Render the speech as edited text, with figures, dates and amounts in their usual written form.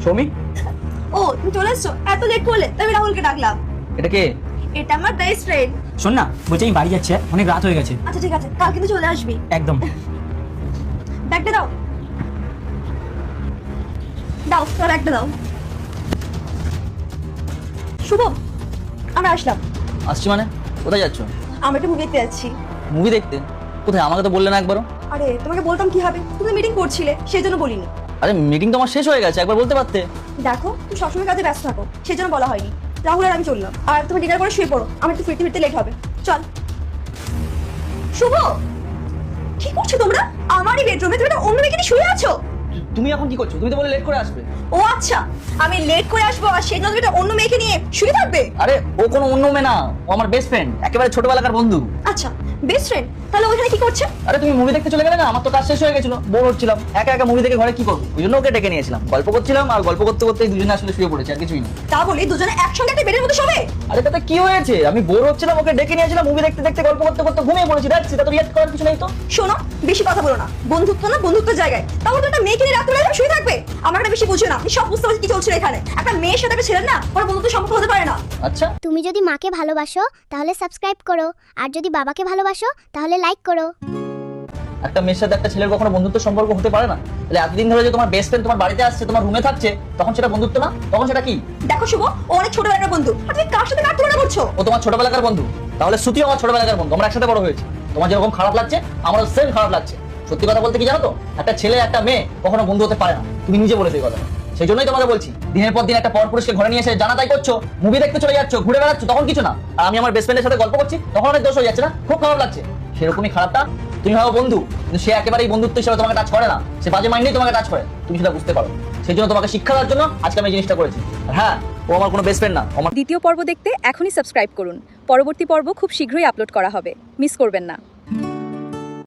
সৌমি, ও তুমি চলে এসছো, এত লেট করলে তাই আমি রাহুলকে ডাকলাম। এটা কে? এটা আমার বেস্ট ফ্রেন্ড। শোন না, বলছি আমি বাড়ি যাচ্ছি, অনেক রাত হয়ে গেছে। আচ্ছা ঠিক আছে, কাল কিন্তু চলে আসবি। একদম। ব্যাগটা দাও, দাও তোর ব্যাগটা দাও। শুভ, আমরা আসলাম। আসছি মানে? কোথায় যাচ্ছ? আমরা একটা মুভি দেখতে যাচ্ছি। মুভি দেখতে? কোথায়? আমাকে তো বললে না একবারও। আরে তোমাকে বলতাম কি হবে, তুমি মিটিং করছিলে সেই জন্য বলিনি। আরে মিটিং তো আমার শেষ হয়ে গেছে, একবার বলতে পারতে। দেখো তুমি সবসময় কাজে ব্যস্ত থাকো, সেই জন্য বলা হয়নি। রাহুল আর আমি চললাম, আর তুমি ডিনার করে শুয়ে পড়ো, আমার একটু ফিরতে ফিরতে লেট হবে। চল। শুভ, কি করছো তোমরা? আমারই বেডরুমে তুমি একটা অন্য মেয়েকে নিয়ে শুয়ে আছো। তুমি এখন কি করছো? তুমি তো বলে লেট করে আসবে। ও আচ্ছা, আমি লেট করে আসবো আর সেই জন্য তুমি একটা অন্য মেয়েকে নিয়ে শুয়ে থাকবে? আরে ও কোনো অন্য মেয়ে না, ও আমার বেস্ট ফ্রেন্ড, একেবারে ছোটবেলাকার বন্ধু। আচ্ছা, বেস্ট ফ্রেন্ড, তাহলে ওখানে কি করছে? আরে তুমি মুভি দেখতে চলে গেলে না, আমার তো কাজ শেষ হয়ে গেছিল, বোর হচ্ছিলাম, একা একা মুভি দেখে ঘরে কি করবো, ওই জন্য ওকে ডেকে নিয়েছিলাম, গল্প করছিলাম, আর গল্প করতে করতে দুজনে আসলে শুয়ে পড়েছি, আর কিছুই না। তা বলি দুজনে একসঙ্গে একটা বেডের মধ্যে শোবে? আরে তাতে কি হয়েছে? আমি বোর হচ্ছিলাম, ওকে ডেকে নিয়েছিলাম, মুভি দেখতে দেখতে গল্প করতে করতে ঘুমিয়ে পড়েছি, দেখছি তা তো রিয়াক্ট করার কিছু নেই তো। শোনো, বেশি কথা বলো না, বন্ধুত্ব না বন্ধুত্বের জায়গায়, তাহলে তো একটা মেয়েকে নিয়ে রাত্রে বেলা শুয়ে থাকবে। আমার একটা বেশি বুঝো না, আমি সব বুঝতে পারছি কি চলছিল এখানে। একটা মেয়ের সাথে একটা ছেলের না কোনো বন্ধুত্ব সম্পর্ক হতে পারে না। আচ্ছা, তুমি যদি মাকে ভালোবাসো তাহলে সাবস্ক্রাইব করো, আর যদি বাবাকে ভালোবাসো তাহলে লাইক করো। একটা মেয়ের সাথে একটা ছেলের কখনো বন্ধুত্ব সম্পর্ক হতে পারে না? তাহলে এতদিন ধরে যে তোমার বেস্ট ফ্রেন্ড তোমার বাড়িতে আসছে, তোমার রুমে থাকছে, তখন সেটা বন্ধুত্ব না? তখন সেটা কি? দেখো শুভ, ও অনেক ছোটবেলার বন্ধু, আর তুমি কার সাথে কার তুলনা করছো? ও তোমার ছোটবেলাকার বন্ধু, তাহলে শ্রুতিও আমার ছোটবেলাকার বন্ধু, আমরা একসাথে বড় হয়েছি। তোমার যেরকম খারাপ লাগছে আমারও সেম খারাপ লাগছে। সত্যি কথা বলতে কি জানো তো, একটা ছেলে একটা মেয়ে কখনো বন্ধু হতে পারে না, তুমি নিজে বলেছো এই কথাটা। সেই জন্যই তোমাকে বলছি, দিনের পর দিন একটা পরপুরুষকে ঘরে নিয়ে এসে জানা তাই করছো, মুভি দেখতে চলে যাচ্ছ, ঘুরে বেড়াচ্ছ, তখন কিছু না, আর আমি আমার বেস্ট ফ্রেন্ডের সাথে গল্প করছি তখন অনেক দোষ হয়ে যাচ্ছে না? খুব খারাপ লাগছে। সেরকমই খারাপটা তুমি ভাবো বন্ধু, কিন্তু সে একেবারেই বন্ধুত্ব হিসেবে তোমাকে টাচ করে না, সে বাজে মাইন্ডেই তোমাকে টাচ করে, তুমি সেটা বুঝতে পারো। সেই জন্য তোমাকে শিক্ষা দেওয়ার জন্য আজকে আমি এই জিনিসটা করেছি। আর হ্যাঁ, ও আমার কোনো বেস্ট ফ্রেন্ড না, আমার দ্বিতীয় পর্ব দেখতে এখনই সাবস্ক্রাইব করুন। পরবর্তী পর্ব খুব শীঘ্রই আপলোড করা হবে, মিস করবেন না।